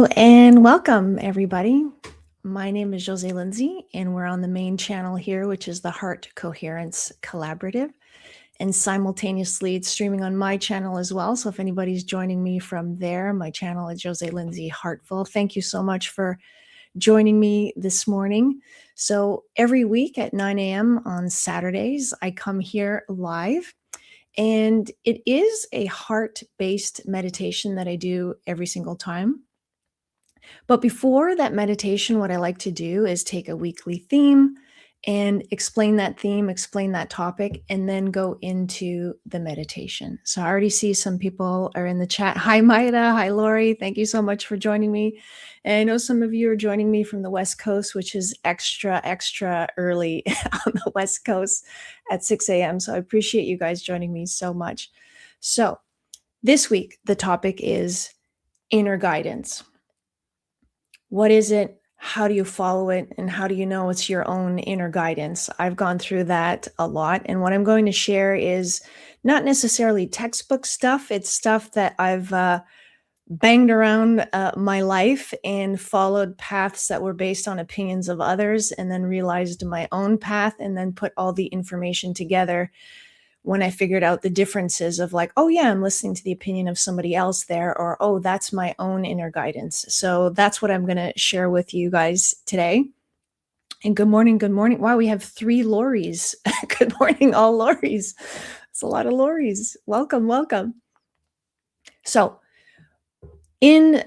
Hello and welcome, everybody. My name is Jose Lindsay, and we're on the main channel here, which is the Heart Coherence Collaborative. And simultaneously, it's streaming on my channel as well. So if anybody's joining me from there, my channel is Jose Lindsay Heartful. Thank you so much for joining me this morning. So every week at 9 a.m. on Saturdays, I come here live. And it is a heart-based meditation that I do every single time. But before that meditation, what I like to do is take a weekly theme and explain that theme, explain that topic, and then go into the meditation. So I already see some people are in the chat. Hi, Maida. Hi, Lori. Thank you so much for joining me. And I know some of you are joining me from the West Coast, which is extra early on the West Coast at 6 a.m. So I appreciate you guys joining me so much. So this week, the topic is inner guidance. What is it? How do you follow it? And how do you know it's your own inner guidance? I've gone through that a lot. And what I'm going to share is not necessarily textbook stuff. It's stuff that I've banged around my life and followed paths that were based on opinions of others, and then realized my own path, and then put all the information together when I figured out the differences of like, oh yeah, I'm listening to the opinion of somebody else there, or oh, that's my own inner guidance. So that's what I'm going to share with you guys today. And good morning, good morning. Wow, we have 3 Loris. Good morning, all Loris. It's a lot of Loris. Welcome, welcome. So in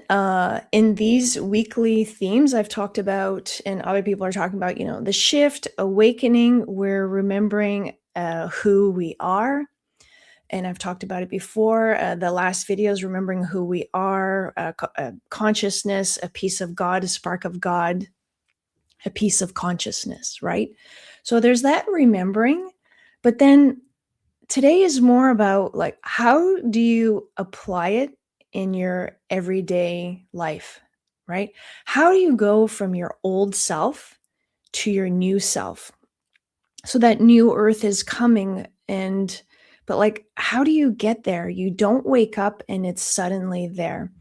these weekly themes, I've talked about, and other people are talking about, the shift, awakening. We're remembering who we are. And I've talked about it before. The last videos, remembering who we are, consciousness, a piece of God, a spark of God, a piece of consciousness, right? So there's that remembering. But then today is more about like, how do you apply it in your everyday life, right? How do you go from your old self to your new self? So that new earth is coming, but like, how do you get there? You don't wake up and it's suddenly there.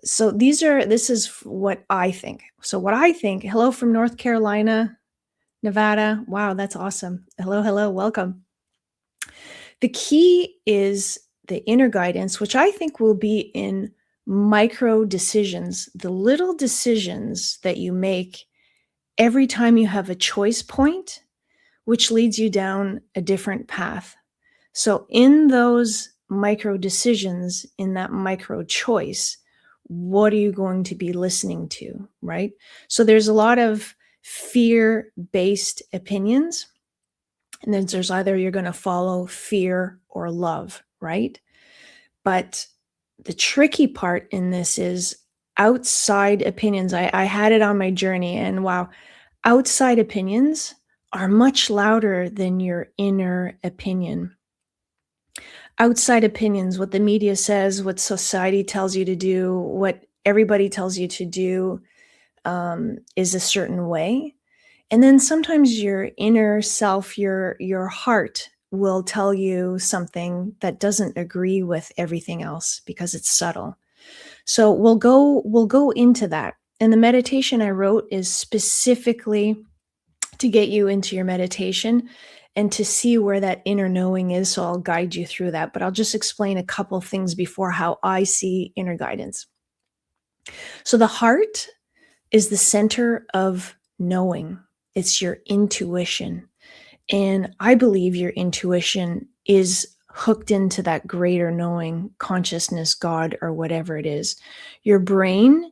So this is what I think. So what I think, hello from North Carolina, Nevada. Wow, that's awesome. Hello, welcome. The key is the inner guidance, which I think will be in micro decisions, the little decisions that you make every time you have a choice point, which leads you down a different path. So in those micro decisions, in that micro choice, what are you going to be listening to, right? So there's a lot of fear-based opinions. And then there's either you're going to follow fear or love, right? But the tricky part in this is outside opinions. I had it on my journey, and wow, outside opinions are much louder than your inner opinion. Outside opinions, what the media says, what society tells you to do, what everybody tells you to do, is a certain way. And then sometimes your inner self, your heart will tell you something that doesn't agree with everything else because it's subtle. So we'll go into that. And the meditation I wrote is specifically to get you into your meditation and to see where that inner knowing is. So I'll guide you through that, but I'll just explain a couple things before how I see inner guidance. So the heart is the center of knowing. It's your intuition. And I believe your intuition is hooked into that greater knowing, consciousness, God, or whatever it is. Your brain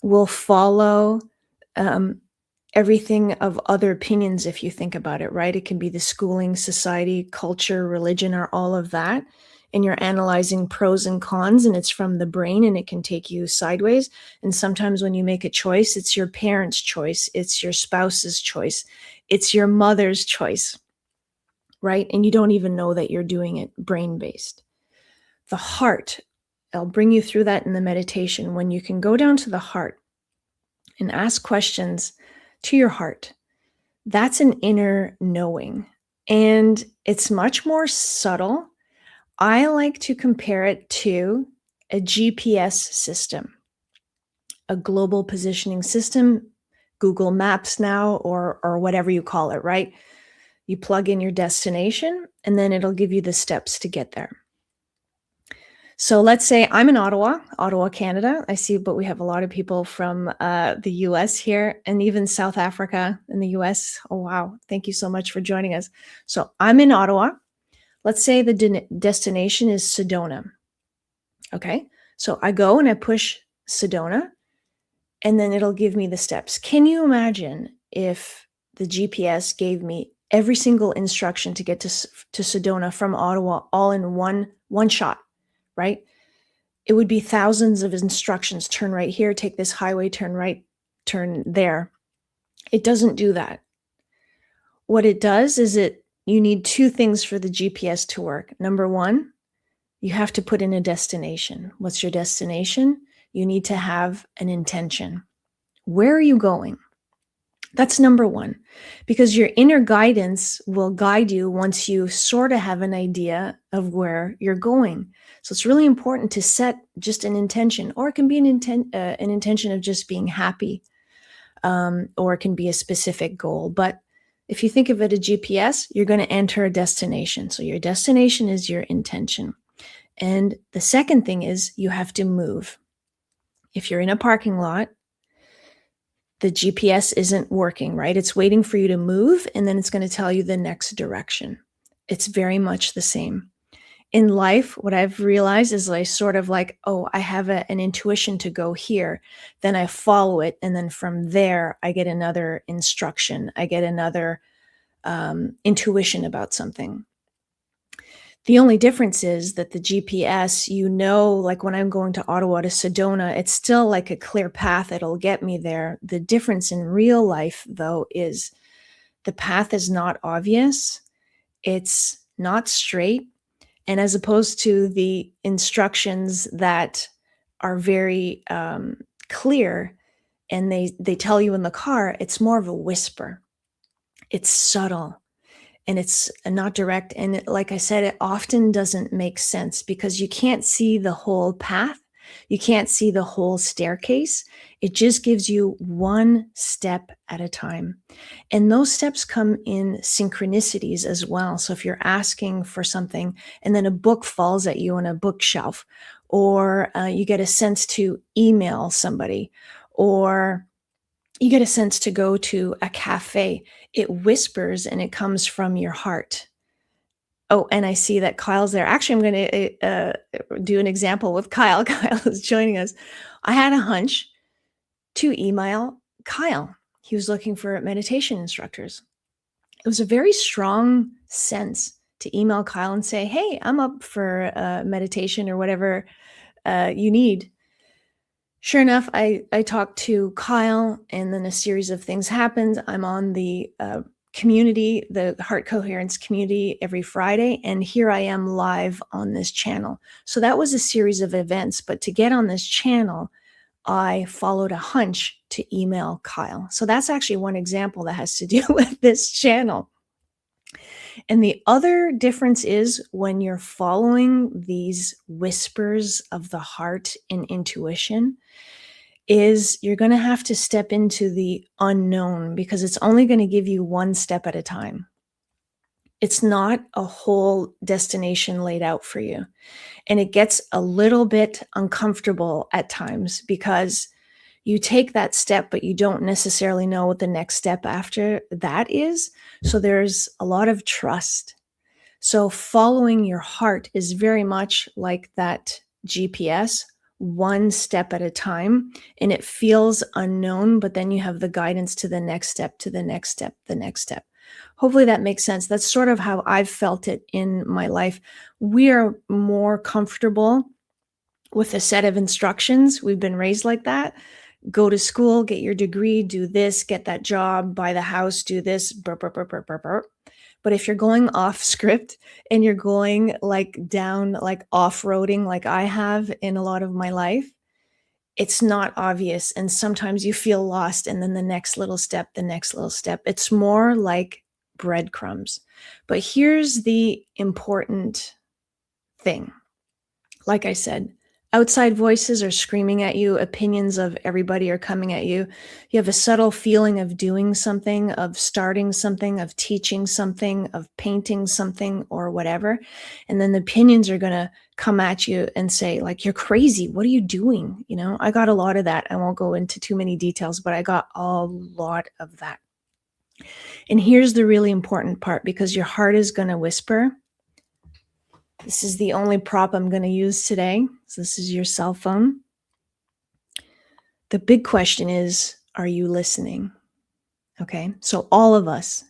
will follow everything of other opinions if you think about it, right? It can be the schooling, society, culture, religion, or all of that. And you're analyzing pros and cons, and it's from the brain, and it can take you sideways. And sometimes when you make a choice, it's your parents' choice, it's your spouse's choice, it's your mother's choice, right? And you don't even know that you're doing it brain-based. The heart, I'll bring you through that in the meditation. When you can go down to the heart and ask questions to your heart, that's an inner knowing. And it's much more subtle. I like to compare it to a GPS system. a global positioning system, Google Maps now, or whatever you call it, right? You plug in your destination, and then it'll give you the steps to get there. So let's say I'm in Ottawa, Canada. I see, but we have a lot of people from the US here and even South Africa in the US. Oh, wow. Thank you so much for joining us. So I'm in Ottawa. Let's say the destination is Sedona. Okay. So I go and I push Sedona, and then it'll give me the steps. Can you imagine if the GPS gave me every single instruction to get to Sedona from Ottawa all in one shot, right? It would be thousands of instructions. Turn right here, take this highway, turn right, turn there. It doesn't do that. What it does is you need two things for the GPS to work. Number one, you have to put in a destination. What's your destination? You need to have an intention. Where are you going? That's number one, because your inner guidance will guide you once you sort of have an idea of where you're going. So it's really important to set just an intention, or it can be an intention of just being happy, or it can be a specific goal. But if you think of it a GPS, you're going to enter a destination. So your destination is your intention. And the second thing is you have to move. If you're in a parking lot, the GPS isn't working, right? It's waiting for you to move, and then it's going to tell you the next direction. It's very much the same. In life, what I've realized is I sort of like, oh, I have an intuition to go here. Then I follow it. And then from there, I get another instruction. I get another intuition about something. The only difference is that the GPS, like when I'm going to Ottawa to Sedona, it's still like a clear path. It'll get me there. The difference in real life, though, is the path is not obvious. It's not straight. And as opposed to the instructions that are very clear and they tell you in the car, it's more of a whisper. It's subtle. And it's not direct. And like I said, it often doesn't make sense because you can't see the whole path. You can't see the whole staircase. It just gives you one step at a time. And those steps come in synchronicities as well. So if you're asking for something and then a book falls at you on a bookshelf, or you get a sense to email somebody, or you get a sense to go to a cafe, it whispers and it comes from your heart. Oh, and I see that Kyle's there. Actually, I'm going to do an example with Kyle. Kyle is joining us. I had a hunch to email Kyle. He was looking for meditation instructors. It was a very strong sense to email Kyle and say, hey, I'm up for meditation or whatever you need. Sure enough, I talked to Kyle, and then a series of things happened. I'm on the community, the Heart Coherence community, every Friday, and here I am live on this channel. So that was a series of events, but to get on this channel, I followed a hunch to email Kyle. So that's actually one example that has to do with this channel. And the other difference is when you're following these whispers of the heart and intuition, is you're going to have to step into the unknown because it's only going to give you one step at a time. It's not a whole destination laid out for you. And it gets a little bit uncomfortable at times because you take that step, but you don't necessarily know what the next step after that is. So there's a lot of trust. So following your heart is very much like that GPS, one step at a time, and it feels unknown, but then you have the guidance to the next step, to the next step, the next step. Hopefully that makes sense. That's sort of how I've felt it in my life. We are more comfortable with a set of instructions. We've been raised like that. Go to school, get your degree, do this, get that job, buy the house, do this, burp, burp, burp, burp, burp, burp. But if you're going off script and you're going like down, like off-roading, like I have in a lot of my life, it's not obvious. And sometimes you feel lost. And then the next little step, the next little step, it's more like breadcrumbs. But here's the important thing. Like I said, Outside voices are screaming at you. Opinions of everybody are coming at you. You have a subtle feeling of doing something, of starting something, of teaching something, of painting something or whatever. And then the opinions are going to come at you and say, like, you're crazy. What are you doing? You know, I got a lot of that. I won't go into too many details, but I got a lot of that. And here's the really important part, because your heart is going to whisper. This is the only prop I'm going to use today. So this is your cell phone. The big question is, are you listening? Okay, so all of us,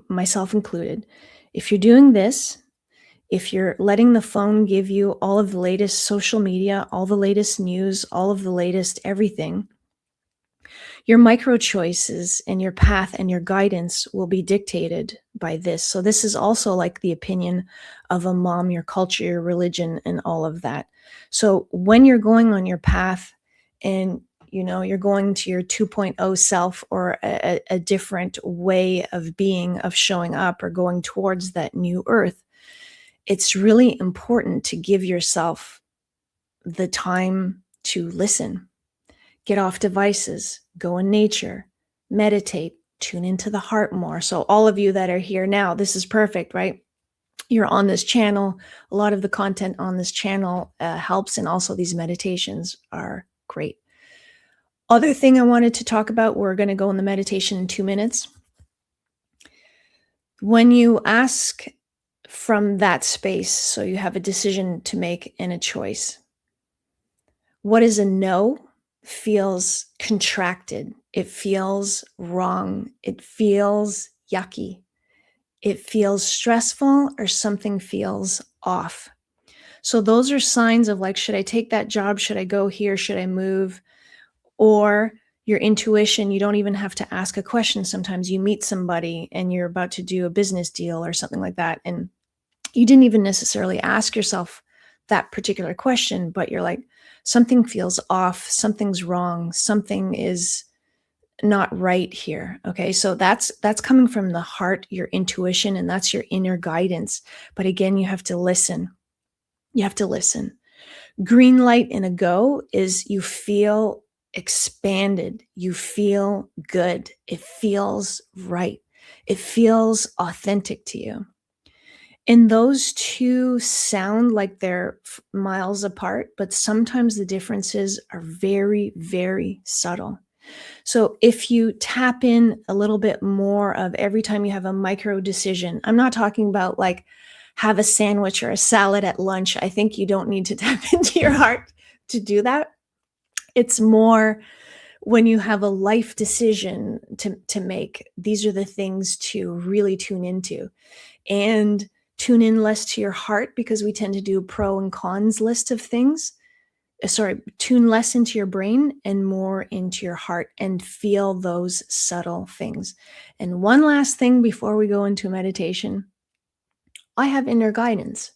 myself included, if you're doing this, if you're letting the phone give you all of the latest social media, all the latest news, all of the latest everything, your micro choices and your path and your guidance will be dictated by this. So this is also like the opinion of a mom, your culture, your religion, and all of that. So when you're going on your path and you're going to your 2.0 self, or a different way of being, of showing up, or going towards that new earth, it's really important to give yourself the time to listen. Get off devices, go in nature, meditate, tune into the heart more. So all of you that are here now, this is perfect, right? You're on this channel. A lot of the content on this channel helps, and also these meditations are great. Other thing I wanted to talk about, we're going to go in the meditation in 2 minutes. When you ask from that space, so you have a decision to make and a choice, what is a no feels contracted. It feels wrong. It feels yucky. It feels stressful, or something feels off. So those are signs of, like, should I take that job? Should I go here? Should I move? Or your intuition, you don't even have to ask a question. Sometimes you meet somebody and you're about to do a business deal or something like that, and you didn't even necessarily ask yourself that particular question, but you're like, something feels off, something's wrong, something is not right here. Okay, so that's coming from the heart, your intuition, and that's your inner guidance. But again, you have to listen. You have to listen. Green light in a go is you feel expanded. You feel good. It feels right. It feels authentic to you. And those two sound like they're miles apart, but sometimes the differences are very, very subtle. So if you tap in a little bit more of every time you have a micro decision, I'm not talking about like have a sandwich or a salad at lunch. I think you don't need to tap into your heart to do that. It's more when you have a life decision to make. These are the things to really tune into, and tune in less to your heart, because we tend to do a pro and cons list of things. Tune less into your brain and more into your heart, and feel those subtle things. And one last thing before we go into meditation, I have inner guidance.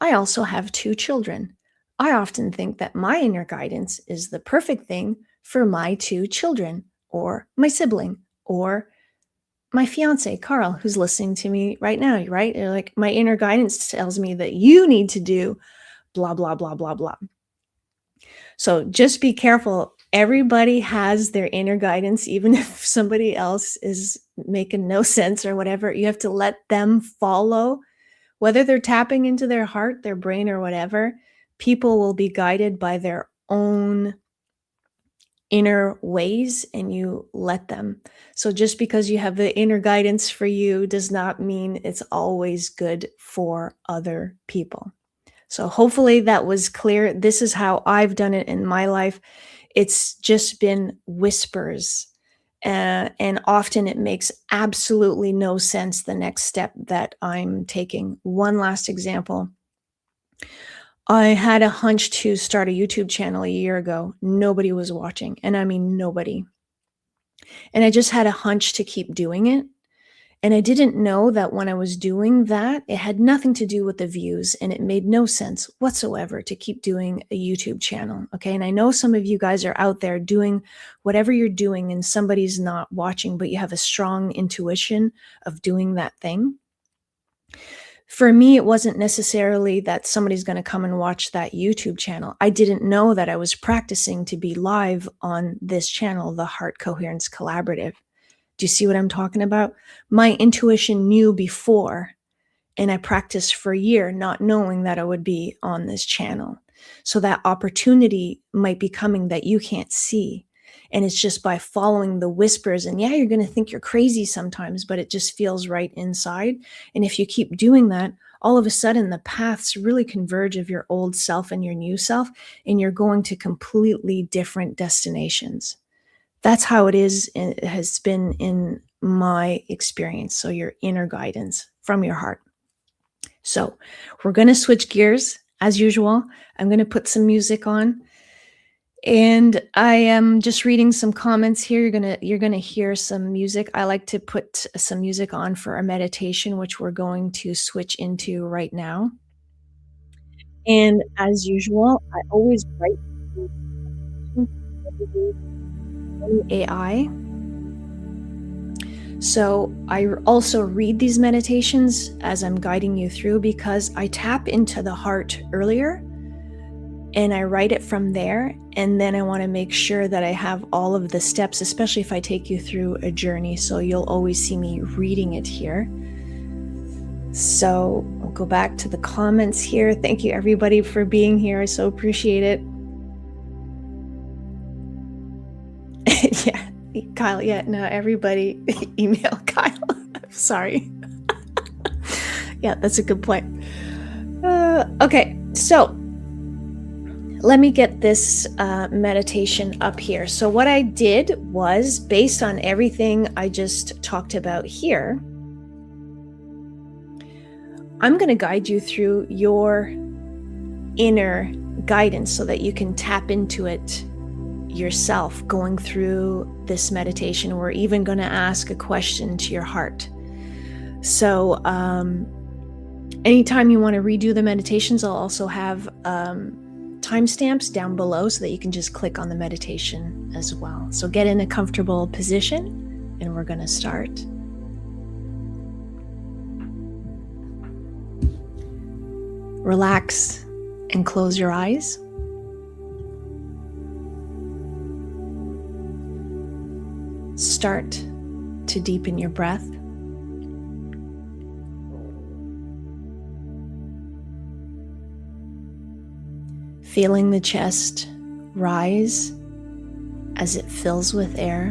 I also have 2 children. I often think that my inner guidance is the perfect thing for my 2 children, or my sibling, or my fiance, Carl, who's listening to me right now, right? Like, my inner guidance tells me that you need to do blah, blah, blah, blah, blah. So just be careful. Everybody has their inner guidance, even if somebody else is making no sense or whatever. You have to let them follow, whether they're tapping into their heart, their brain, or whatever. People will be guided by their own inner ways, and you let them. So just because you have the inner guidance for you does not mean it's always good for other people. So hopefully that was clear. This is how I've done it in my life. It's just been whispers. And often it makes absolutely no sense, the next step that I'm taking. One last example. I had a hunch to start a YouTube channel a year ago. Nobody was watching, and I mean nobody. And I just had a hunch to keep doing it. And I didn't know that when I was doing that, it had nothing to do with the views, and it made no sense whatsoever to keep doing a YouTube channel. Okay. And I know some of you guys are out there doing whatever you're doing and somebody's not watching, but you have a strong intuition of doing that thing. For me, it wasn't necessarily that somebody's going to come and watch that YouTube channel. I didn't know that I was practicing to be live on this channel, the Heart Coherence Collaborative. Do you see what I'm talking about? My intuition knew before, and I practiced for a year not knowing that I would be on this channel. So that opportunity might be coming that you can't see. And it's just by following the whispers. And yeah, you're going to think you're crazy sometimes, but it just feels right inside. And if you keep doing that, all of a sudden the paths really converge of your old self and your new self, and you're going to completely different destinations. That's how it is. It has been in my experience. So your inner guidance from your heart. So we're going to switch gears as usual. I'm going to put some music on. And I am just reading some comments here. You're gonna hear some music. I like to put some music on for a meditation, which we're going to switch into right now. And as usual, I always write AI. So I also read these meditations as I'm guiding you through, because I tap into the heart earlier and I write it from there. And then I want to make sure that I have all of the steps, especially if I take you through a journey. So you'll always see me reading it here. So I'll go back to the comments here. Thank you everybody for being here. I so appreciate it. Yeah, Kyle. Yeah, no, everybody email Kyle. I'm sorry. Yeah, that's a good point. Okay, so let me get this meditation up here. So what I did was, based on everything I just talked about here, I'm going to guide you through your inner guidance so that you can tap into it yourself going through this meditation. We're even going to ask a question to your heart. So anytime you want to redo the meditations, I'll also have timestamps down below so that you can just click on the meditation as well. So get in a comfortable position and we're going to start. Relax and close your eyes. Start to deepen your breath. Feeling the chest rise as it fills with air.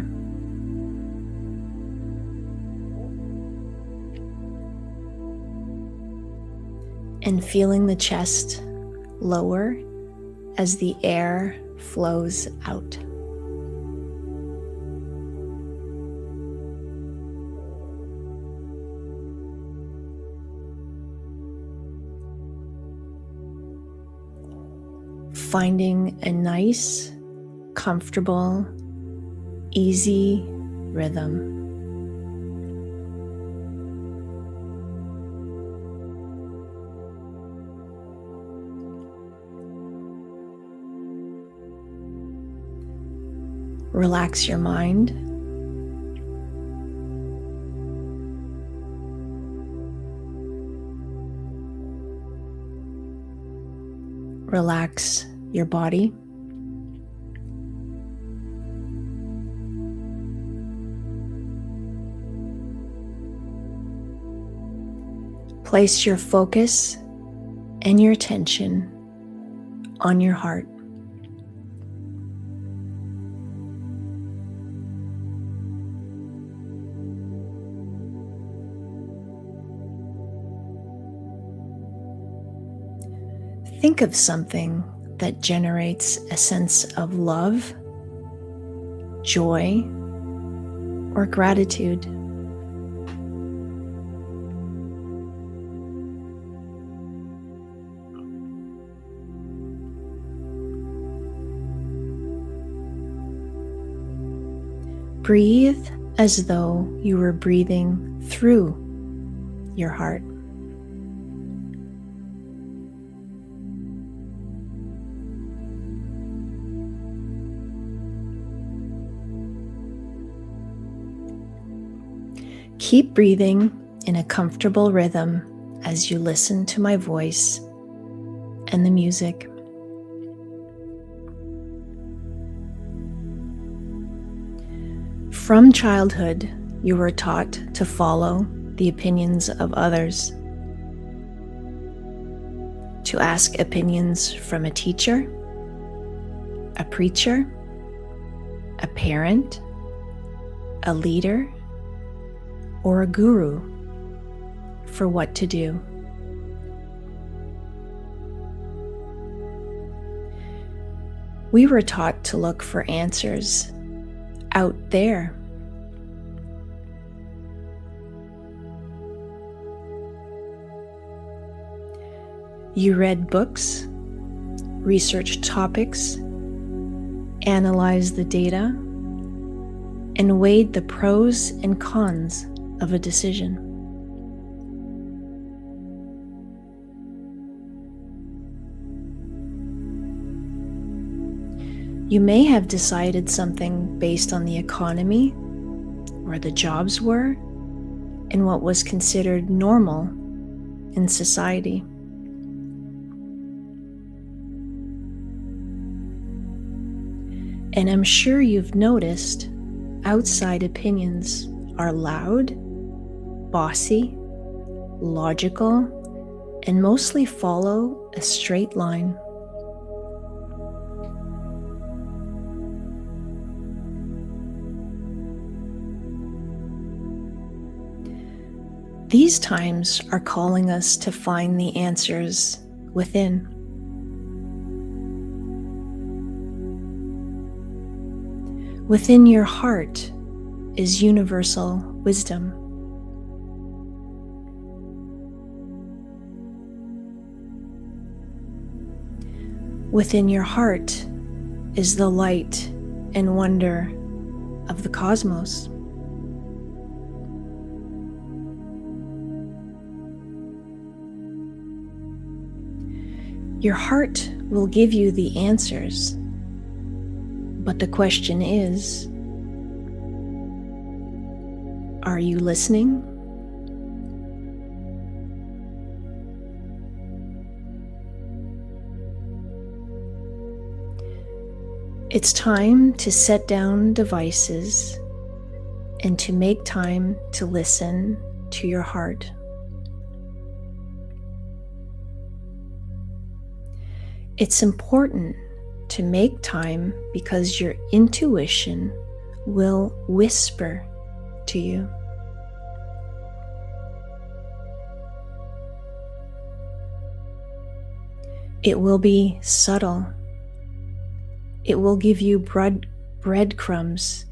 And feeling the chest lower as the air flows out. Finding a nice, comfortable, easy rhythm. Relax your mind. Relax your body. Place your focus and your attention on your heart. Think of something that generates a sense of love, joy, or gratitude. Breathe as though you were breathing through your heart. Keep breathing in a comfortable rhythm as you listen to my voice and the music. From childhood, you were taught to follow the opinions of others, to ask opinions from a teacher, a preacher, a parent, a leader, or a guru for what to do. We were taught to look for answers out there. You read books, researched topics, analyzed the data, and weighed the pros and cons of a decision. You may have decided something based on the economy, where the jobs were, and what was considered normal in society. And I'm sure you've noticed outside opinions are loud, bossy, logical, and mostly follow a straight line. These times are calling us to find the answers within. Within your heart is universal wisdom. Within your heart is the light and wonder of the cosmos. Your heart will give you the answers. But the question is, are you listening? It's time to set down devices and to make time to listen to your heart. It's important to make time because your intuition will whisper to you. It will be subtle. It will give you breadcrumbs,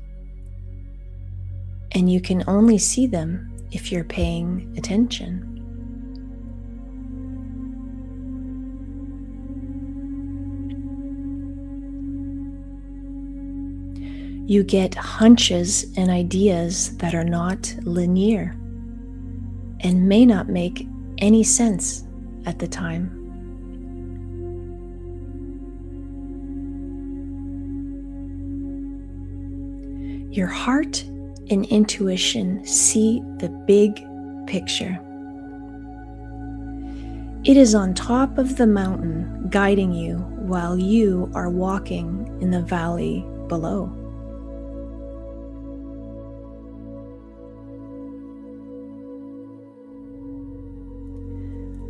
and you can only see them if you're paying attention. You get hunches and ideas that are not linear and may not make any sense at the time. Your heart and intuition see the big picture. It is on top of the mountain guiding you while you are walking in the valley below.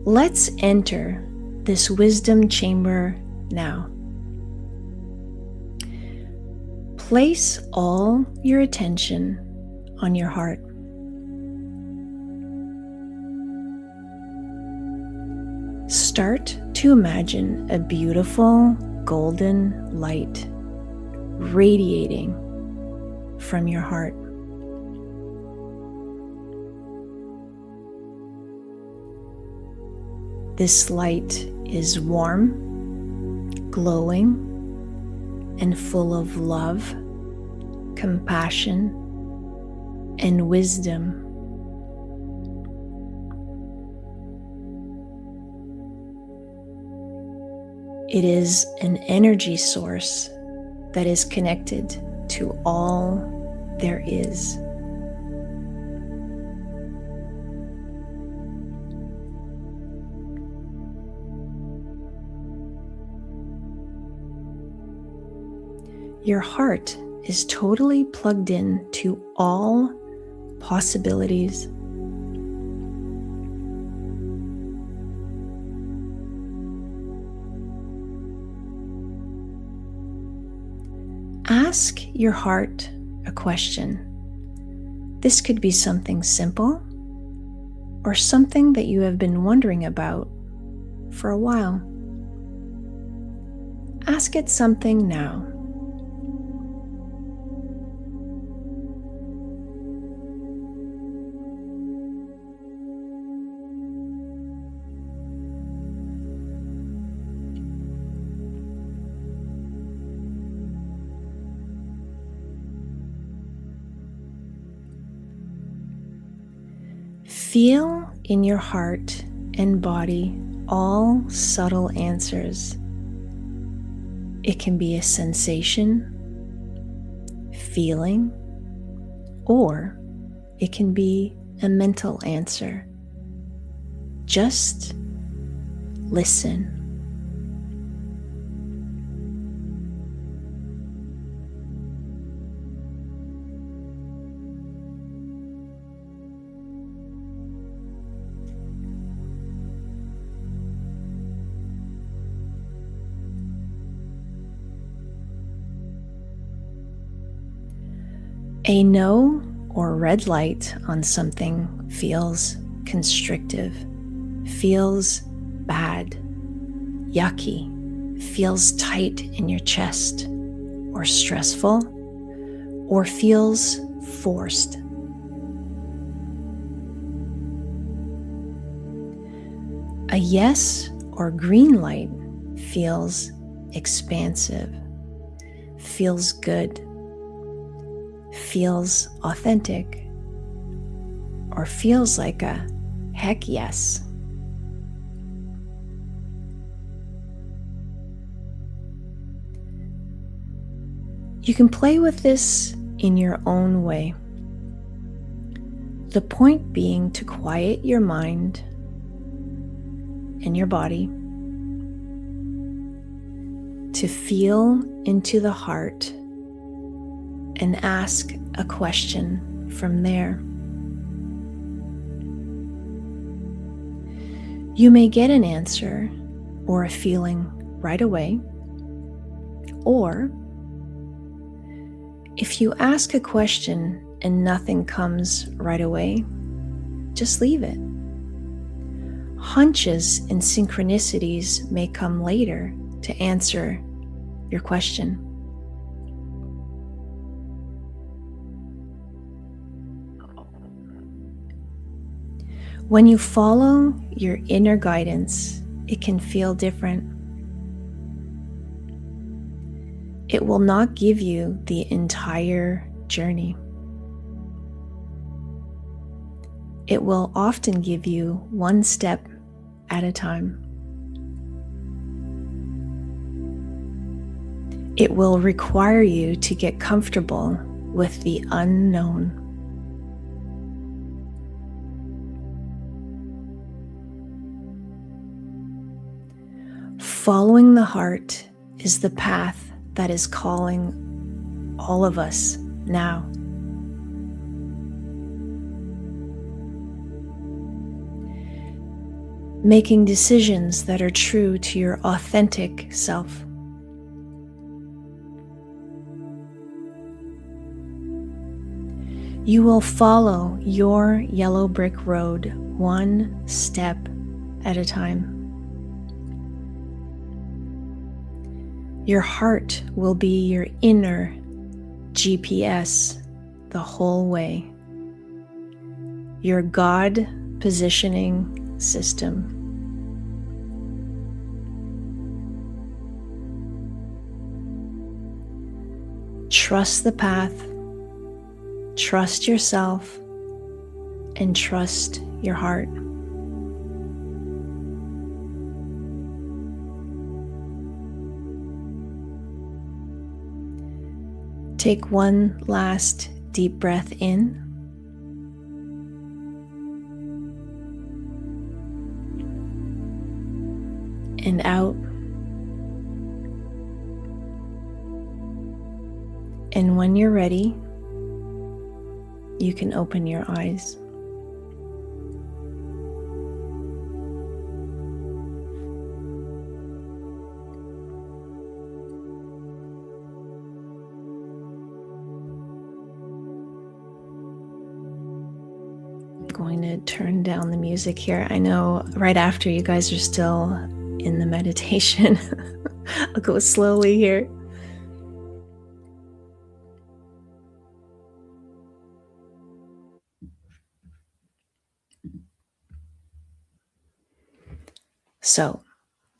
Let's enter this wisdom chamber now. Place all your attention on your heart. Start to imagine a beautiful golden light radiating from your heart. This light is warm, glowing, and full of love, compassion, and wisdom. It is an energy source that is connected to all there is. Your heart is totally plugged in to all possibilities. Ask your heart a question. This could be something simple or something that you have been wondering about for a while. Ask it something now. Feel in your heart and body all subtle answers. It can be a sensation, feeling, or it can be a mental answer. Just listen. A no or red light on something feels constrictive, feels bad, yucky, feels tight in your chest, or stressful, or feels forced. A yes or green light feels expansive, feels good, feels authentic, or feels like a heck yes. You can play with this in your own way. The point being to quiet your mind and your body, to feel into the heart and ask a question from there. You may get an answer or a feeling right away, or if you ask a question and nothing comes right away, just leave it. Hunches and synchronicities may come later to answer your question. When you follow your inner guidance, it can feel different. It will not give you the entire journey. It will often give you one step at a time. It will require you to get comfortable with the unknown. Following the heart is the path that is calling all of us now. Making decisions that are true to your authentic self. You will follow your yellow brick road one step at a time. Your heart will be your inner GPS the whole way. Your God positioning system. Trust the path, trust yourself, and trust your heart. Take one last deep breath in and out. And when you're ready, you can open your eyes. I'm going to turn down the music here. I know right after you guys are still in the meditation. I'll go slowly here. So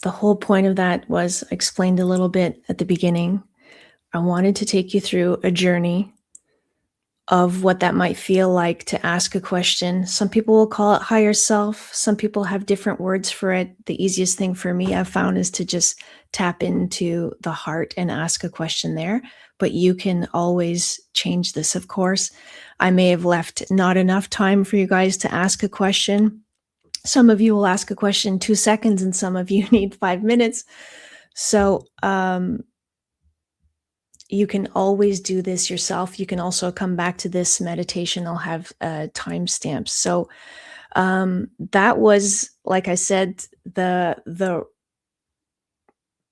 the whole point of that was explained a little bit at the beginning. I wanted to take you through a journey of what that might feel like to ask a question. Some people will call it higher self. Some people have different words for it. The easiest thing for me I've found is to just tap into the heart and ask a question there. But you can always change this, of course. I may have left not enough time for you guys to ask a question. Some of you will ask a question in 2 seconds and some of you need 5 minutes. So, you can always do this yourself. You can also come back to this meditation. I'll have timestamps. So that was, like I said, the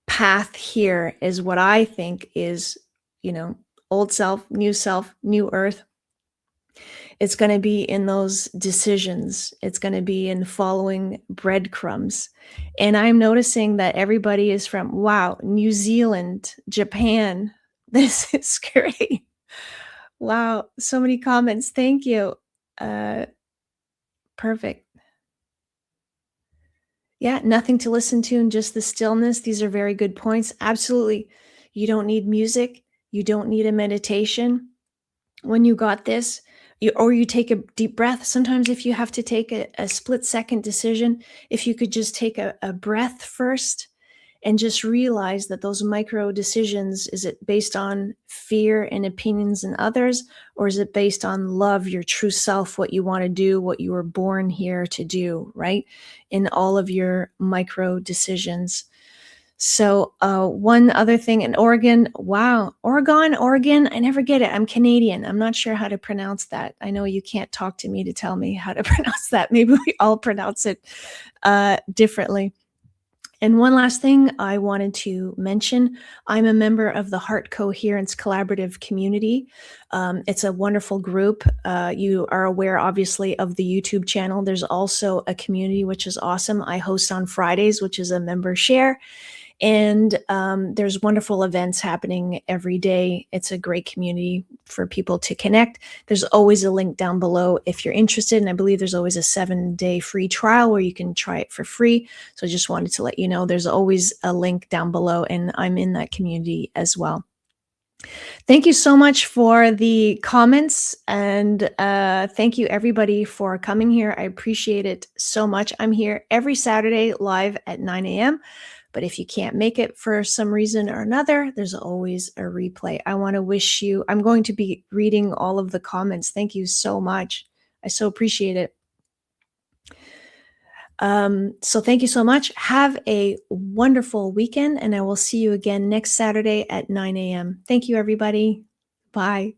path here is what I think is, old self, new earth. It's going to be in those decisions. It's going to be in following breadcrumbs. And I'm noticing that everybody is from, wow, New Zealand, Japan. This is great. Wow, so many comments. Thank you. Perfect. Yeah, nothing to listen to and just the stillness. These are very good points. Absolutely. You don't need music. You don't need a meditation. When you got this, you take a deep breath. Sometimes if you have to take a split-second decision, if you could just take a breath first and just realize that those micro decisions, is it based on fear and opinions in others, or is it based on love, your true self, what you want to do, what you were born here to do, right? In all of your micro decisions. So one other thing in Oregon, wow, Oregon, I never get it. I'm Canadian. I'm not sure how to pronounce that. I know you can't talk to me to tell me how to pronounce that. Maybe we all pronounce it differently. And one last thing I wanted to mention, I'm a member of the Heart Coherence Collaborative community. It's a wonderful group. You are aware, obviously, of the YouTube channel. There's also a community, which is awesome. I host on Fridays, which is a member share. And there's wonderful events happening every day. It's a great community for people to connect. There's always a link down below if you're interested. And I believe there's always a 7-day free trial where you can try it for free. So I just wanted to let you know there's always a link down below, and I'm in that community as well. Thank you so much for the comments, and thank you everybody for coming here. I appreciate it so much. I'm here every Saturday live at 9 a.m. But if you can't make it for some reason or another, there's always a replay. I want to wish you, I'm going to be reading all of the comments. Thank you so much. I so appreciate it. So thank you so much. Have a wonderful weekend, and I will see you again next Saturday at 9 a.m. Thank you, everybody. Bye.